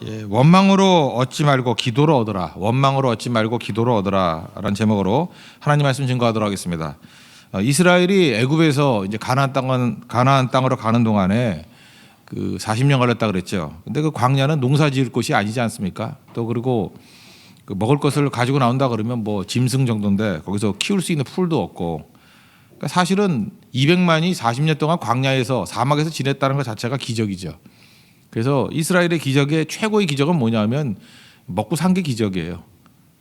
예, 원망으로 얻지 말고 기도로 얻으라. 원망으로 얻지 말고 기도로 얻으라라는 제목으로 하나님 말씀 증거하도록 하겠습니다. 이스라엘이 애굽에서 이제 가나안 땅으로 가는 동안에 그 40년 걸렸다 그랬죠. 근데 그 광야는 농사 지을 곳이 아니지 않습니까? 또 그리고 그 먹을 것을 가지고 나온다 그러면 뭐 짐승 정도인데 거기서 키울 수 있는 풀도 없고, 그러니까 사실은 200만이 40년 동안 광야에서 사막에서 지냈다는 것 자체가 기적이죠. 그래서 이스라엘의 기적의 최고의 기적은 뭐냐면 먹고 산 게 기적이에요.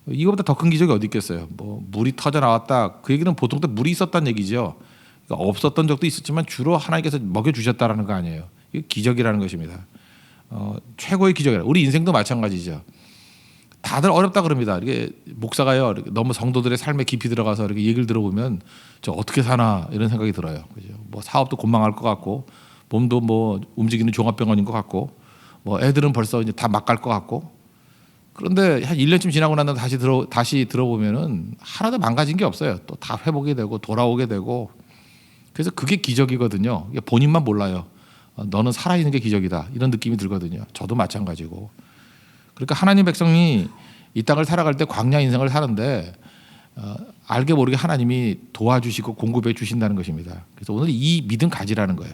이거보다 더 큰 기적이 어디 있겠어요. 뭐 물이 터져 나왔다, 그 얘기는 보통 때 물이 있었다는 얘기죠. 그러니까 없었던 적도 있었지만 주로 하나님께서 먹여주셨다라는 거 아니에요. 이게 기적이라는 것입니다. 최고의 기적이라. 우리 인생도 마찬가지죠. 다들 어렵다 그럽니다. 이게 목사가요, 이렇게 너무 성도들의 삶에 깊이 들어가서 이렇게 얘기를 들어보면 저 어떻게 사나 이런 생각이 들어요. 그죠? 뭐 사업도 곤망할 것 같고, 몸도 뭐 움직이는 종합병원인 것 같고, 뭐 애들은 벌써 이제 다 막 갈 것 같고. 그런데 한 1년쯤 지나고 나서 다시 들어보면은 하나도 망가진 게 없어요. 또 다 회복이 되고 돌아오게 되고. 그래서 그게 기적이거든요. 본인만 몰라요. 너는 살아있는 게 기적이다, 이런 느낌이 들거든요. 저도 마찬가지고. 그러니까 하나님 백성이 이 땅을 살아갈 때 광야 인생을 사는데 알게 모르게 하나님이 도와주시고 공급해 주신다는 것입니다. 그래서 오늘 이 믿음 가지라는 거예요.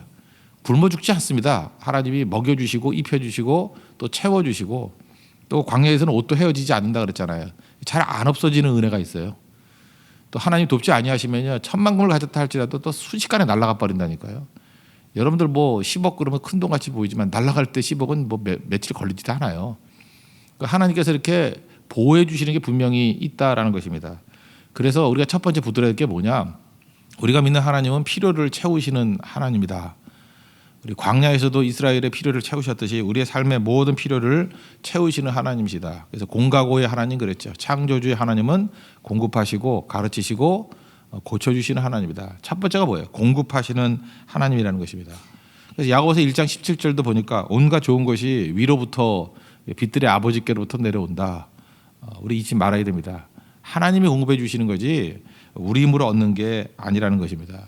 굶어 죽지 않습니다. 하나님이 먹여주시고 입혀주시고 또 채워주시고, 또 광야에서는 옷도 헤어지지 않는다 그랬잖아요. 잘 안 없어지는 은혜가 있어요. 또 하나님 돕지 아니하시면요, 천만금을 가졌다 할지라도 또 순식간에 날아가 버린다니까요. 여러분들 뭐 10억 그러면 큰 돈 같이 보이지만 날아갈 때 10억은 뭐 며칠 걸리지도 않아요. 그러니까 하나님께서 이렇게 보호해 주시는 게 분명히 있다라는 것입니다. 그래서 우리가 첫 번째 붙들어야 할 게 뭐냐? 우리가 믿는 하나님은 필요를 채우시는 하나님이다. 우리 광야에서도 이스라엘의 필요를 채우셨듯이 우리의 삶의 모든 필요를 채우시는 하나님이시다. 그래서 공가고의 하나님 그랬죠. 창조주의 하나님은 공급하시고 가르치시고 고쳐주시는 하나님이다. 첫 번째가 뭐예요? 공급하시는 하나님이라는 것입니다. 그래서 야고보서 1장 17절도 보니까 온갖 좋은 것이 위로부터 빛들의 아버지께로부터 내려온다. 우리 잊지 말아야 됩니다. 하나님이 공급해 주시는 거지 우리 힘으로 얻는 게 아니라는 것입니다.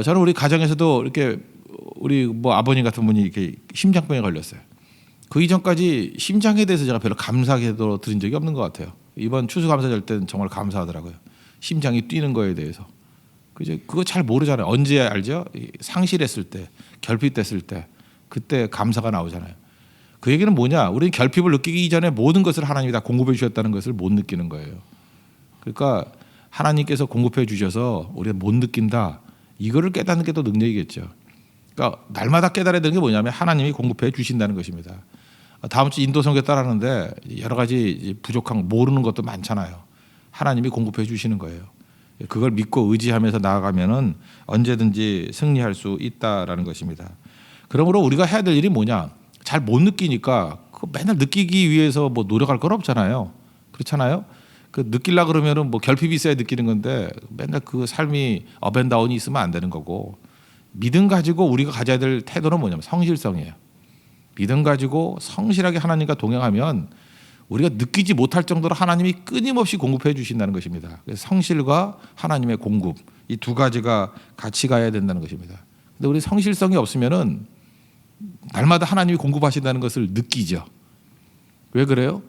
저는 우리 가정에서도 이렇게 우리 뭐 아버님 같은 분이 이렇게 심장병에 걸렸어요. 그 이전까지 심장에 대해서 제가 별로 감사하게도 들은 적이 없는 것 같아요. 이번 추수감사절 때는 정말 감사하더라고요. 심장이 뛰는 거에 대해서. 그거 잘 모르잖아요. 언제 알죠? 상실했을 때, 결핍됐을 때, 그때 감사가 나오잖아요. 그 얘기는 뭐냐? 우리는 결핍을 느끼기 이전에 모든 것을 하나님이 다 공급해 주셨다는 것을 못 느끼는 거예요. 그러니까 하나님께서 공급해 주셔서 우리가 못 느낀다, 이거를 깨닫는 게 또 능력이겠죠. 그러니까 날마다 깨달아야 되는 게 뭐냐면 하나님이 공급해 주신다는 것입니다. 다음 주 인도 선교 따라하는데 여러 가지 부족한 모르는 것도 많잖아요. 하나님이 공급해 주시는 거예요. 그걸 믿고 의지하면서 나아가면은 언제든지 승리할 수 있다라는 것입니다. 그러므로 우리가 해야 될 일이 뭐냐? 잘 못 느끼니까 맨날 느끼기 위해서 뭐 노력할 건 없잖아요. 그렇잖아요. 그 느끼려 그러면은 뭐 결핍이 있어야 느끼는 건데 맨날 그 삶이 업앤다운이 있으면 안 되는 거고, 믿음 가지고 우리가 가져야 될 태도는 뭐냐면 성실성이에요. 믿음 가지고 성실하게 하나님과 동행하면 우리가 느끼지 못할 정도로 하나님이 끊임없이 공급해 주신다는 것입니다. 그래서 성실과 하나님의 공급, 이 두 가지가 같이 가야 된다는 것입니다. 근데 우리 성실성이 없으면은 날마다 하나님이 공급하신다는 것을 느끼죠. 왜 그래요?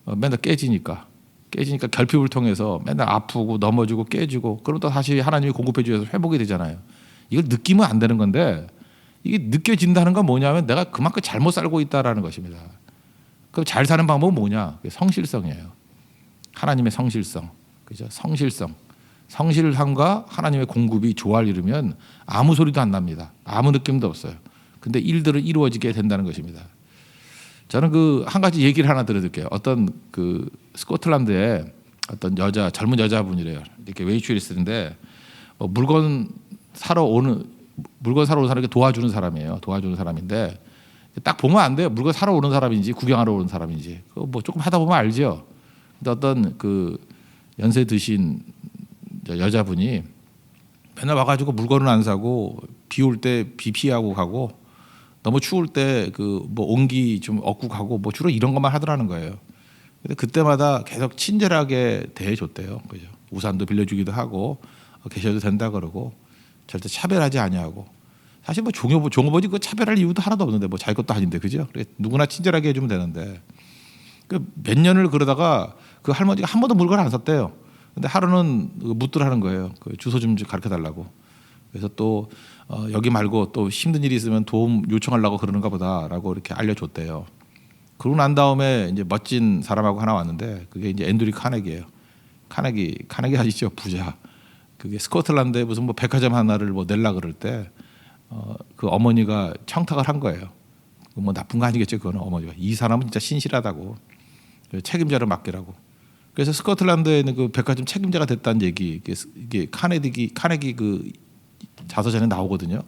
맨날 깨지니까 결핍을 통해서 맨날 아프고 넘어지고 깨지고, 그럼 또 다시 하나님이 공급해 주셔서 회복이 되잖아요. 이걸 느끼면 안 되는 건데, 이게 느껴진다는 건 뭐냐면 내가 그만큼 잘못 살고 있다라는 것입니다. 그럼 잘 사는 방법은 뭐냐? 성실성이에요. 하나님의 성실성, 그죠? 성실함과 하나님의 공급이 조화를 이루면 아무 소리도 안 납니다. 아무 느낌도 없어요. 근데 일들은 이루어지게 된다는 것입니다. 저는 그 한 가지 얘기를 하나 들어드릴게요. 어떤 그 스코틀랜드에 어떤 젊은 여자분이래요. 이렇게 웨이트리스인데 물건 사러 오는 사람에게 도와주는 사람이에요. 도와주는 사람인데 딱 보면 안 돼요. 물건 사러 오는 사람인지 구경하러 오는 사람인지. 뭐 조금 하다 보면 알죠. 근데 어떤 그 연세 드신 여자분이 맨날 와가지고 물건을 안 사고, 비 올 때 비 피하고 가고, 너무 추울 때 그 뭐 온기 좀 얻고 가고, 뭐 주로 이런 것만 하더라는 거예요. 근데 그때마다 계속 친절하게 대해줬대요. 그죠? 우산도 빌려주기도 하고 계셔도 된다 그러고 절대 차별하지 아니하고. 사실 뭐 종업원이 그 차별할 이유도 하나도 없는데 뭐 자기 것도 아닌데 그죠? 누구나 친절하게 해주면 되는데 그 몇 년을 그러다가 그 할머니가 한 번도 물건을 안 샀대요. 근데 하루는 묻들 하는 거예요. 그 주소 좀 가르쳐 달라고. 그래서 또 여기 말고 또 힘든 일이 있으면 도움 요청하려고 그러는가 보다라고 이렇게 알려줬대요. 그러고 난 다음에 이제 멋진 사람하고 하나 왔는데 그게 이제 앤드류 카네기예요. 카네기 아시죠? 부자. 그게 스코틀랜드에 무슨 뭐 백화점 하나를 뭐 낼라 그럴 때 그 어머니가 청탁을 한 거예요. 뭐 나쁜 거 아니겠죠? 그거는 어머니가 이 사람은 진짜 신실하다고 책임자를 맡기라고. 그래서 스코틀랜드에 있는 그 백화점 책임자가 됐다는 얘기 이게 카네기 그 자서전에 나오거든요.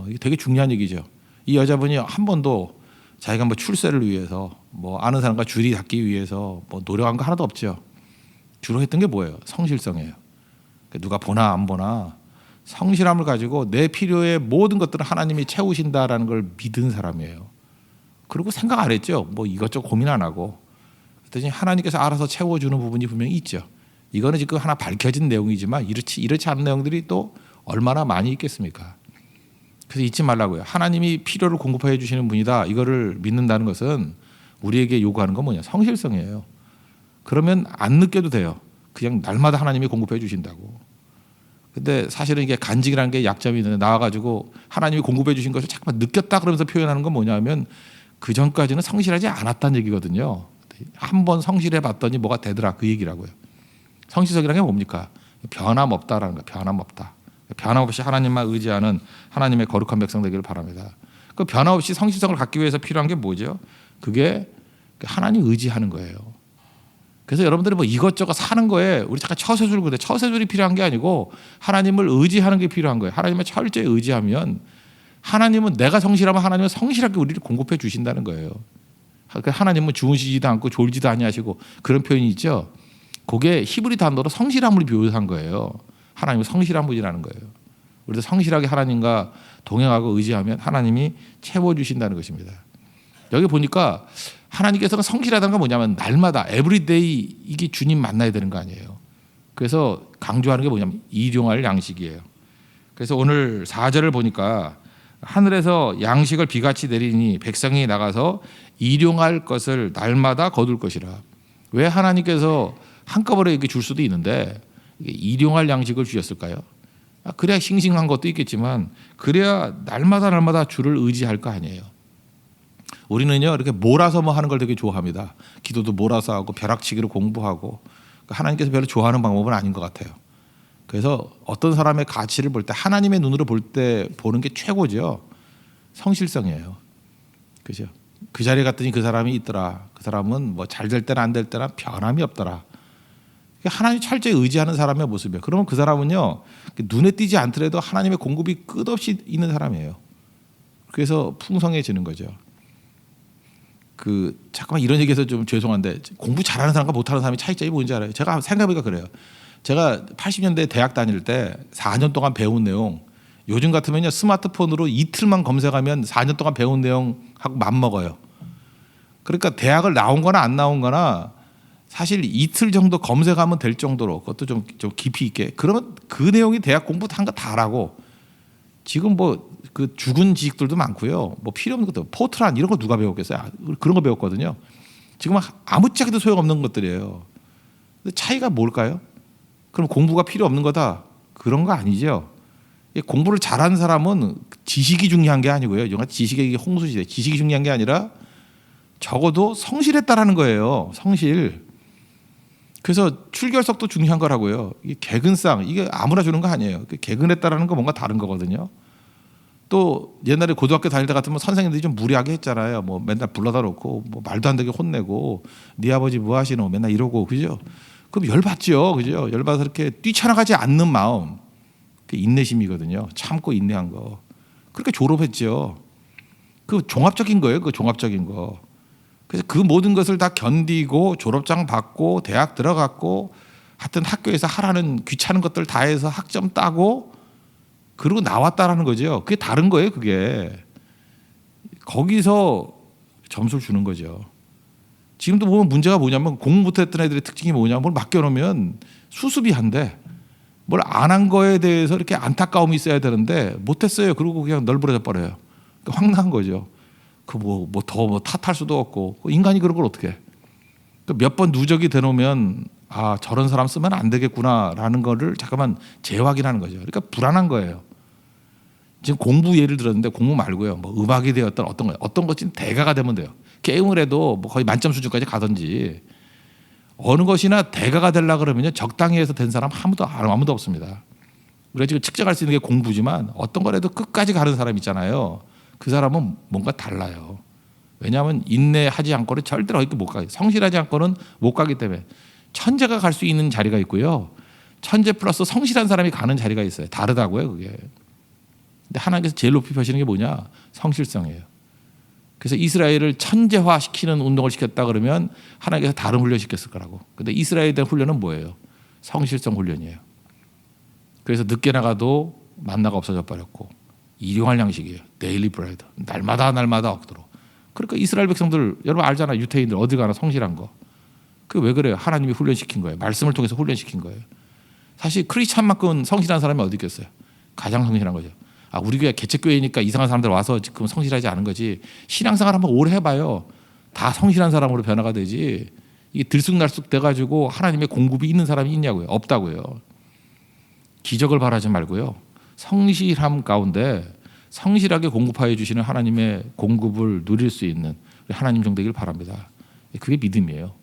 이게 되게 중요한 얘기죠. 이 여자분이 한 번도 자기가 뭐 출세를 위해서 뭐 아는 사람과 줄이 닿기 위해서 뭐 노력한 거 하나도 없죠. 주로 했던 게 뭐예요? 성실성이에요. 누가 보나 안 보나 성실함을 가지고 내 필요의 모든 것들을 하나님이 채우신다라는 걸 믿은 사람이에요. 그리고 생각 안 했죠. 뭐 이것저것 고민 안 하고. 그랬더니 하나님께서 알아서 채워주는 부분이 분명히 있죠. 이거는 지금 하나 밝혀진 내용이지만 이렇지 않은 내용들이 또 얼마나 많이 있겠습니까? 그래서 잊지 말라고요. 하나님이 필요를 공급해 주시는 분이다. 이거를 믿는다는 것은 우리에게 요구하는 건 뭐냐? 성실성이에요. 그러면 안 느껴도 돼요. 그냥 날마다 하나님이 공급해 주신다고. 근데 사실은 이게 간직이라는 게 약점이 있는데 나와가지고 하나님이 공급해 주신 것을 잠깐만 느꼈다 그러면서 표현하는 건 뭐냐면 그 전까지는 성실하지 않았다는 얘기거든요. 한번 성실해 봤더니 뭐가 되더라 그 얘기라고요. 성실성이라는 게 뭡니까? 변함없다라는 거예요. 변함없다. 변함없이 하나님만 의지하는 하나님의 거룩한 백성 되기를 바랍니다. 그 변함없이 성실성을 갖기 위해서 필요한 게 뭐죠? 그게 하나님 의지하는 거예요. 그래서 여러분들이 뭐 이것저것 사는 거에 우리 잠깐 처세줄 그래. 처세줄이 필요한 게 아니고 하나님을 의지하는 게 필요한 거예요. 하나님을 철저히 의지하면 하나님은 내가 성실하면 하나님은 성실하게 우리를 공급해 주신다는 거예요. 하나님은 주무시지도 않고 졸지도 아니하시고 그런 표현이 있죠. 그게 히브리 단어로 성실함을 묘사한 거예요. 하나님은 성실한 분이라는 거예요. 우리도 성실하게 하나님과 동행하고 의지하면 하나님이 채워주신다는 것입니다. 여기 보니까 하나님께서는 성실하다는 건 뭐냐면 날마다 에브리데이 이게 주님 만나야 되는 거 아니에요. 그래서 강조하는 게 뭐냐면 일용할 양식이에요. 그래서 오늘 4절을 보니까 하늘에서 양식을 비같이 내리니 백성이 나가서 일용할 것을 날마다 거둘 것이라. 왜 하나님께서 한꺼번에 이렇게 줄 수도 있는데 일용할 양식을 주셨을까요? 그래야 싱싱한 것도 있겠지만 그래야 날마다 주를 의지할 거 아니에요. 우리는요 이렇게 몰아서 뭐 하는 걸 되게 좋아합니다. 기도도 몰아서 하고 벼락치기로 공부하고 하나님께서 별로 좋아하는 방법은 아닌 것 같아요. 그래서 어떤 사람의 가치를 볼 때 하나님의 눈으로 볼 때 보는 게 최고죠. 성실성이에요. 그죠? 그 자리에 갔더니 그 사람이 있더라. 그 사람은 뭐 잘 될 때나 안 될 때나 변함이 없더라. 하나님 철저히 의지하는 사람의 모습이에요. 그러면 그 사람은요 눈에 띄지 않더라도 하나님의 공급이 끝없이 있는 사람이에요. 그래서 풍성해지는 거죠. 잠깐만 이런 얘기해서 좀 죄송한데 공부 잘하는 사람과 못하는 사람의 차이점이 뭔지 알아요? 제가 생각해보니까 그래요. 제가 80년대 대학 다닐 때 4년 동안 배운 내용 요즘 같으면요 스마트폰으로 이틀만 검색하면 4년 동안 배운 내용하고 맞먹어요. 그러니까 대학을 나온 거나 안 나온 거나 사실 이틀 정도 검색하면 될 정도로 그것도 좀 깊이 있게 그러면 그 내용이 대학 공부 한 거 다 알고 지금 뭐 그 죽은 지식들도 많고요. 뭐 필요 없는 것도 포트란 이런 거 누가 배웠겠어요? 그런 거 배웠거든요. 지금 아무짝에도 소용없는 것들이에요. 근데 차이가 뭘까요? 그럼 공부가 필요 없는 거다. 그런 거 아니죠. 공부를 잘하는 사람은 지식이 중요한 게 아니고요. 영화 지식의 홍수시대. 지식이 중요한 게 아니라 적어도 성실했다라는 거예요. 성실. 그래서 출결석도 중요한 거라고요. 이게 개근상 이게 아무나 주는 거 아니에요. 개근했다라는 거 뭔가 다른 거거든요. 또 옛날에 고등학교 다닐 때 같으면 선생님들이 좀 무리하게 했잖아요. 뭐 맨날 불러다 놓고 뭐 말도 안 되게 혼내고 네 아버지 뭐 하시노 맨날 이러고 그죠? 그럼 열받죠, 그죠? 열받아서 이렇게 뛰쳐나가지 않는 마음, 그 인내심이거든요. 참고 인내한 거. 그렇게 졸업했죠. 그 종합적인 거예요. 그 종합적인 거. 그래서 그 모든 것을 다 견디고 졸업장 받고 대학 들어갔고 하여튼 학교에서 하라는 귀찮은 것들 다 해서 학점 따고 그러고 나왔다라는 거죠. 그게 다른 거예요. 그게 거기서 점수를 주는 거죠. 지금도 보면 문제가 뭐냐면 공부 못했던 애들의 특징이 뭐냐면 뭘 맡겨놓으면 수습이 한대. 뭘 안 한 거에 대해서 이렇게 안타까움이 있어야 되는데 못했어요. 그리고 그냥 널브러져 버려요. 그러니까 황당한 거죠. 그 더 탓할 수도 없고 인간이 그런 걸 어떻게 해? 몇 번 누적이 되놓으면 아 저런 사람 쓰면 안 되겠구나라는 거를 잠깐만 재확인하는 거죠. 그러니까 불안한 거예요. 지금 공부 예를 들었는데 공부 말고요. 뭐 음악이 되었던 어떤 것이 대가가 되면 돼요. 게임을 해도 뭐 거의 만점 수준까지 가든지 어느 것이나 대가가 되려 그러면요 적당히 해서 된 사람 아무도 없습니다. 우리가 지금 측정할 수 있는 게 공부지만 어떤 거라도 끝까지 가는 사람 있잖아요. 그 사람은 뭔가 달라요. 왜냐하면 인내하지 않고는 절대로 거기 못 가요. 성실하지 않고는 못 가기 때문에 천재가 갈 수 있는 자리가 있고요. 천재 플러스 성실한 사람이 가는 자리가 있어요. 다르다고요, 그게. 근데 하나님께서 제일 높이 펴시는 게 뭐냐? 성실성이에요. 그래서 이스라엘을 천재화 시키는 운동을 시켰다 그러면 하나님께서 다른 훈련 시켰을 거라고. 근데 이스라엘에 대한 훈련은 뭐예요? 성실성 훈련이에요. 그래서 늦게 나가도 만나가 없어져 버렸고 일용할 양식이에요. 데일리 브레드. 날마다 얻도록. 그러니까 이스라엘 백성들 여러분 알잖아요. 유태인들 어디 가나 성실한 거. 그게 왜 그래요? 하나님이 훈련시킨 거예요. 말씀을 통해서 훈련시킨 거예요. 사실 크리스찬만큼 성실한 사람이 어디 있겠어요? 가장 성실한 거죠. 아, 우리 교회 개척교회니까 이상한 사람들 와서 지금 성실하지 않은 거지. 신앙생활 한번 오래 해봐요. 다 성실한 사람으로 변화가 되지. 이게 들쑥날쑥 돼가지고 하나님의 공급이 있는 사람이 있냐고요. 없다고요. 기적을 바라지 말고요. 성실함 가운데 성실하게 공급하여 주시는 하나님의 공급을 누릴 수 있는 하나님 종 되길 바랍니다. 그게 믿음이에요.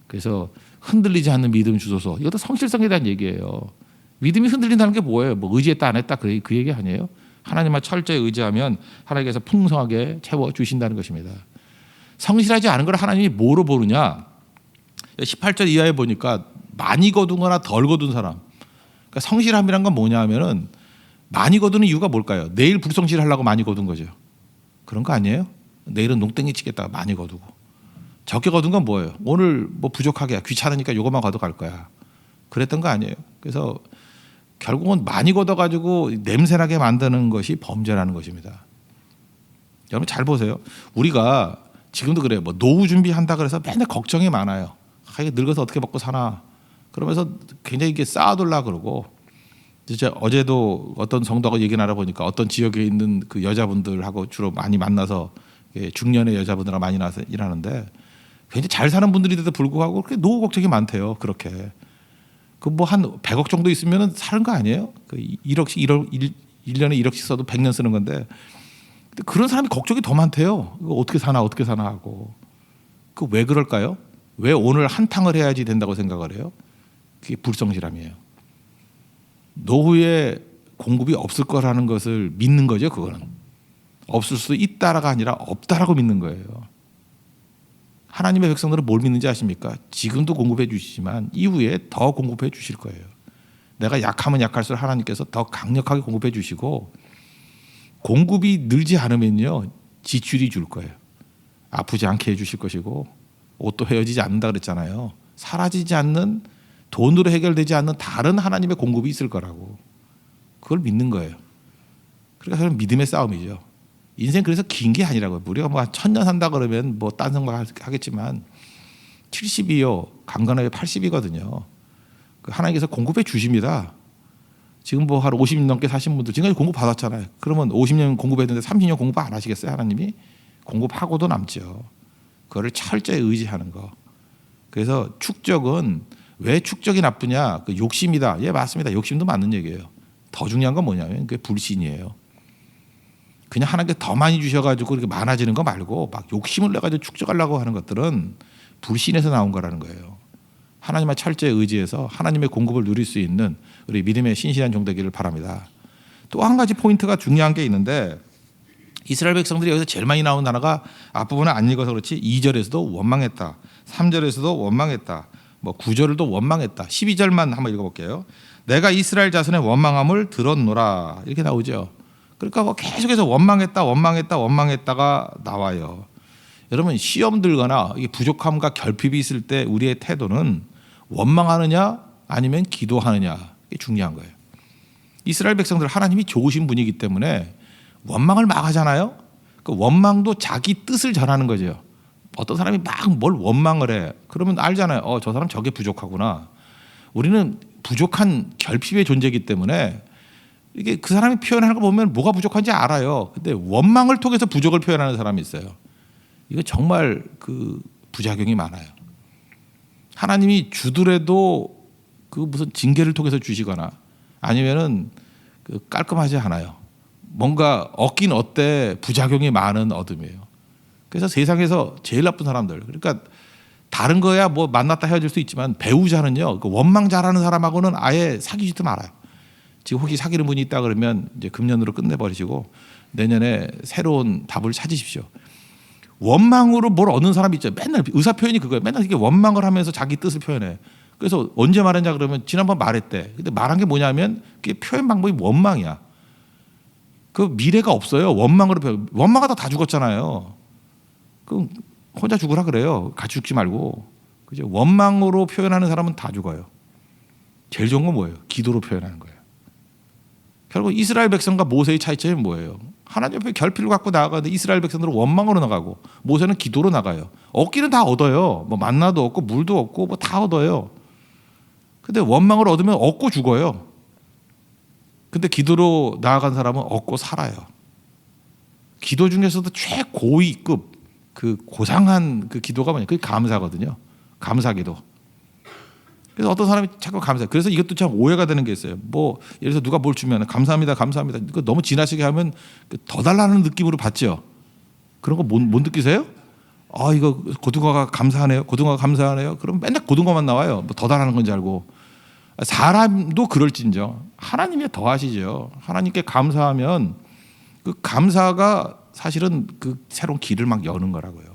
그래서 흔들리지 않는 믿음 주소서. 이것도 성실성에 대한 얘기예요. 믿음이 흔들린다는 게 뭐예요? 뭐 의지했다 안 했다 그 얘기 아니에요? 하나님만 철저히 의지하면 하나님께서 풍성하게 채워주신다는 것입니다. 성실하지 않은 걸 하나님이 뭐로 보느냐? 18절 이하에 보니까 많이 거둔 거나 덜 거둔 사람. 그러니까 성실함이란 건 뭐냐 하면은 많이 거두는 이유가 뭘까요? 내일 불성실하려고 많이 거둔 거죠. 그런 거 아니에요? 내일은 농땡이 치겠다가 많이 거두고. 적게 거둔 건 뭐예요? 오늘 뭐 부족하게 귀찮으니까 이것만 걷어갈 거야. 그랬던 거 아니에요. 그래서 결국은 많이 걷어가지고 냄새나게 만드는 것이 범죄라는 것입니다. 여러분 잘 보세요. 우리가 지금도 그래요. 뭐 노후 준비한다 그래서 맨날 걱정이 많아요. 아, 이게 늙어서 어떻게 먹고 사나. 그러면서 굉장히 이게 쌓아둘라 그러고. 진짜 어제도 어떤 성도하고 얘기 나눠보니까 어떤 지역에 있는 그 여자분들하고 주로 많이 만나서 중년의 여자분들하고 많이 나서 일하는데 굉장히 잘 사는 분들인데도 불구하고 그렇게 노후 걱정이 많대요. 그렇게. 그 뭐 한 100억 정도 있으면 사는 거 아니에요? 그 1억씩 1년에 1억씩 써도 100년 쓰는 건데 근데 그런 사람이 걱정이 더 많대요. 이거 어떻게 사나 하고. 그 왜 그럴까요? 왜 오늘 한탕을 해야지 된다고 생각을 해요? 그게 불성실함이에요. 노후에 공급이 없을 거라는 것을 믿는 거죠. 그거는. 없을 수 있다라가 아니라 없다라고 믿는 거예요. 하나님의 백성들은 뭘 믿는지 아십니까? 지금도 공급해 주시지만 이후에 더 공급해 주실 거예요. 내가 약하면 약할수록 하나님께서 더 강력하게 공급해 주시고 공급이 늘지 않으면요. 지출이 줄 거예요. 아프지 않게 해 주실 것이고 옷도 헤어지지 않는다 그랬잖아요. 사라지지 않는 돈으로 해결되지 않는 다른 하나님의 공급이 있을 거라고. 그걸 믿는 거예요. 그러니까 그건 믿음의 싸움이죠. 인생 그래서 긴 게 아니라고요. 우리가 뭐 1000년 산다 그러면 뭐 딴 생각 하겠지만 70이요. 강건하게 80이거든요. 하나님께서 공급해 주십니다. 지금 뭐 한 50년 넘게 사신 분들 지금까지 공급 받았잖아요. 그러면 50년 공급했는데 30년 공급 안 하시겠어요? 하나님이? 공급하고도 남죠. 그거를 철저히 의지하는 거. 그래서 축적은 왜 축적이 나쁘냐? 그 욕심이다. 예, 맞습니다. 욕심도 맞는 얘기예요. 더 중요한 건 뭐냐면 그게 불신이에요. 그냥 하나님께 더 많이 주셔가지고 그렇게 많아지는 거 말고 막 욕심을 내가지고 축적하려고 하는 것들은 불신에서 나온 거라는 거예요. 하나님의 철저히 의지해서 하나님의 공급을 누릴 수 있는 우리 믿음의 신실한 종 되기를 바랍니다. 또 한 가지 포인트가 중요한 게 있는데 이스라엘 백성들이 여기서 제일 많이 나오는 단어가 앞부분은 안 읽어서 그렇지 2절에서도 원망했다. 3절에서도 원망했다. 뭐 9절도 원망했다. 12절만 한번 읽어볼게요. 내가 이스라엘 자손의 원망함을 들었노라. 이렇게 나오죠. 그러니까 뭐 계속해서 원망했다가 나와요. 여러분 시험 들거나 부족함과 결핍이 있을 때 우리의 태도는 원망하느냐 아니면 기도하느냐 이게 중요한 거예요. 이스라엘 백성들 하나님이 좋으신 분이기 때문에 원망을 막 하잖아요. 그 원망도 자기 뜻을 전하는 거죠. 어떤 사람이 막 뭘 원망을 해. 그러면 알잖아요. 저 사람 저게 부족하구나. 우리는 부족한 결핍의 존재이기 때문에 이게 그 사람이 표현하는 거 보면 뭐가 부족한지 알아요. 근데 원망을 통해서 부족을 표현하는 사람이 있어요. 이거 정말 그 부작용이 많아요. 하나님이 주더라도 그 무슨 징계를 통해서 주시거나 아니면은 그 깔끔하지 않아요. 뭔가 얻긴 얻되 부작용이 많은 얻음이에요. 그래서 세상에서 제일 나쁜 사람들, 그러니까 다른 거야 뭐 만났다 헤어질 수 있지만 배우자는요, 그 원망 잘하는 사람하고는 아예 사귀지도 말아요. 지금 혹시 사귀는 분이 있다 그러면 이제 금년으로 끝내버리시고 내년에 새로운 답을 찾으십시오. 원망으로 뭘 얻는 사람이 있죠. 맨날 의사 표현이 그거예요. 맨날 이렇게 원망을 하면서 자기 뜻을 표현해. 그래서 언제 말했냐 그러면 지난번 말했대. 근데 말한 게 뭐냐면 그게 표현 방법이 원망이야. 그 미래가 없어요. 원망으로 표현. 원망하다 다 죽었잖아요. 그럼 혼자 죽으라 그래요. 같이 죽지 말고. 그죠? 원망으로 표현하는 사람은 다 죽어요. 제일 좋은 건 뭐예요? 기도로 표현하는 거예요. 결국 이스라엘 백성과 모세의 차이점이 뭐예요? 하나님 앞에 결핍을 갖고 나아가는데 이스라엘 백성들은 원망으로 나가고 모세는 기도로 나가요. 얻기는 다 얻어요. 뭐 만나도 얻고 물도 얻고 뭐 다 얻어요. 근데 원망을 얻으면 얻고 죽어요. 근데 기도로 나아간 사람은 얻고 살아요. 기도 중에서도 최고위급 그 고상한 그 기도가 뭐냐? 그게 감사거든요. 감사기도. 그래서 어떤 사람이 자꾸 감사. 그래서 이것도 참 오해가 되는 게 있어요. 뭐 예를 들어서 누가 뭘 주면 감사합니다, 감사합니다. 이거 너무 지나치게 하면 더 달라는 느낌으로 받죠. 그런 거 못 느끼세요? 아 이거 고등어가 감사하네요, 고등어가 감사하네요. 그럼 맨날 고등어만 나와요. 뭐 더 달라는 건지 알고. 사람도 그럴진저 하나님이 더 하시죠. 하나님께 감사하면 그 감사가 사실은 그 새로운 길을 막 여는 거라고요.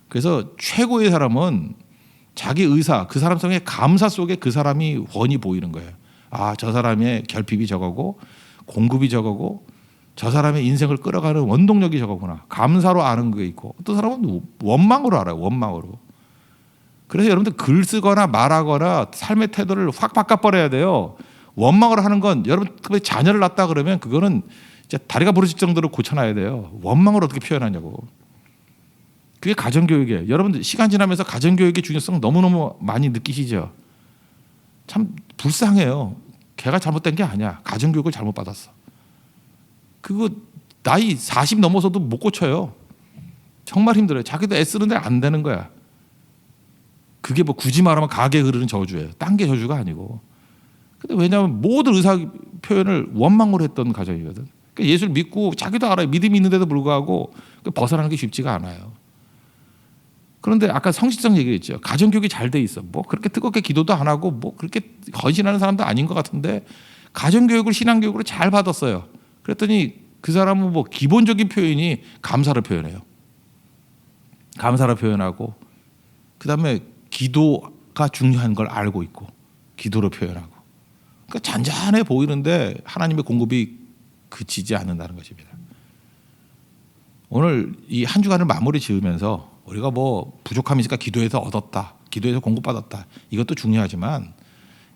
그래서 최고의 사람은 자기 의사, 그 사람 속에 감사 속에 그 사람이 훤히 보이는 거예요. 아, 저 사람의 결핍이 저거고 공급이 저거고 저 사람의 인생을 끌어가는 원동력이 저거구나. 감사로 아는 게 있고 어떤 사람은 원망으로 알아요. 원망으로. 그래서 여러분들 글 쓰거나 말하거나 삶의 태도를 확 바꿔버려야 돼요. 원망으로 하는 건 여러분 자녀를 낳았다 그러면 그거는 이제 다리가 부러질 정도로 고쳐놔야 돼요. 원망으로 어떻게 표현하냐고. 그게 가정교육이에요. 여러분들 시간 지나면서 가정교육의 중요성 너무너무 많이 느끼시죠? 참 불쌍해요. 걔가 잘못된 게 아니야. 가정교육을 잘못 받았어. 그거 나이 40 넘어서도 못 고쳐요. 정말 힘들어요. 자기도 애쓰는데 안 되는 거야. 그게 뭐 굳이 말하면 가게 흐르는 저주예요. 딴 게 저주가 아니고. 근데 왜냐하면 모든 의사 표현을 원망으로 했던 가정이거든. 그러니까 예수를 믿고 자기도 알아요. 믿음이 있는데도 불구하고 벗어나는 게 쉽지가 않아요. 그런데 아까 성실성 얘기했죠. 가정교육이 잘 돼 있어. 뭐 그렇게 뜨겁게 기도도 안 하고 뭐 그렇게 헌신하는 사람도 아닌 것 같은데 가정교육을 신앙교육으로 잘 받았어요. 그랬더니 그 사람은 뭐 기본적인 표현이 감사를 표현해요. 감사를 표현하고 그다음에 기도가 중요한 걸 알고 있고 기도로 표현하고. 그러니까 잔잔해 보이는데 하나님의 공급이 그치지 않는다는 것입니다. 오늘 이 한 주간을 마무리 지으면서 우리가 뭐 부족함이 있으니까 기도해서 얻었다, 기도해서 공급받았다, 이것도 중요하지만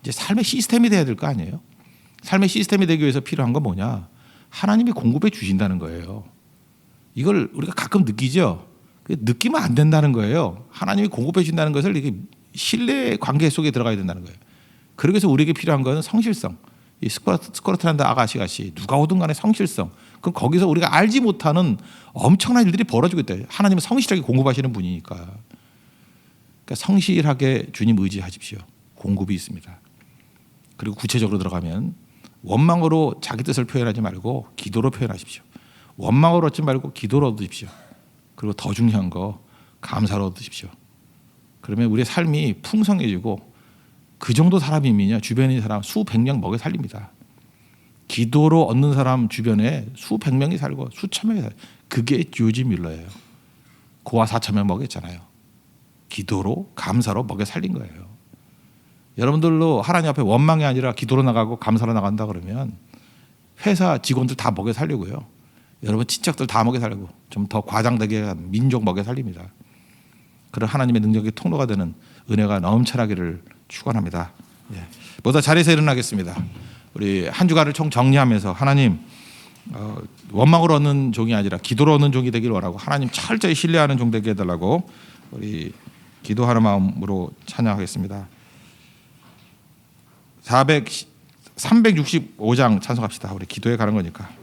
이제 삶의 시스템이 돼야 될 거 아니에요. 삶의 시스템이 되기 위해서 필요한 건 뭐냐? 하나님이 공급해 주신다는 거예요. 이걸 우리가 가끔 느끼죠. 느끼면 안 된다는 거예요. 하나님이 공급해 주신다는 것을 이게 신뢰 관계 속에 들어가야 된다는 거예요. 그러기 위해서 우리에게 필요한 것은 성실성. 이 스코트란드 아가씨같이 누가 오든 간에 성실성. 그럼 거기서 우리가 알지 못하는 엄청난 일들이 벌어지고 있다. 하나님은 성실하게 공급하시는 분이니까. 그러니까 성실하게 주님 의지하십시오. 공급이 있습니다. 그리고 구체적으로 들어가면 원망으로 자기 뜻을 표현하지 말고 기도로 표현하십시오. 원망으로 얻지 말고 기도로 얻으십시오. 그리고 더 중요한 거 감사로 얻으십시오. 그러면 우리의 삶이 풍성해지고 그 정도 사람이면요 주변에 있는 사람 수백 명 먹여 살립니다. 기도로 얻는 사람 주변에 수백 명이 살고 수천 명이 살고. 그게 조지 밀러예요. 고아 4천 명 먹였잖아요. 기도로 감사로 먹여 살린 거예요. 여러분들도 하나님 앞에 원망이 아니라 기도로 나가고 감사로 나간다 그러면 회사 직원들 다 먹여 살리고요. 여러분 친척들 다 먹여 살리고 좀 더 과장되게 민족 먹여 살립니다. 그런 하나님의 능력의 통로가 되는 은혜가 넘쳐나기를 축원합니다. 예. 모두 자리에서 일어나겠습니다. 우리 한 주간을 총 정리하면서 하나님 원망으로 얻는 종이 아니라 기도로 얻는 종이 되길 원하고 하나님 철저히 신뢰하는 종 되게 해달라고 우리 기도하는 마음으로 찬양하겠습니다. 365장 찬송합시다. 우리 기도에 가는 거니까.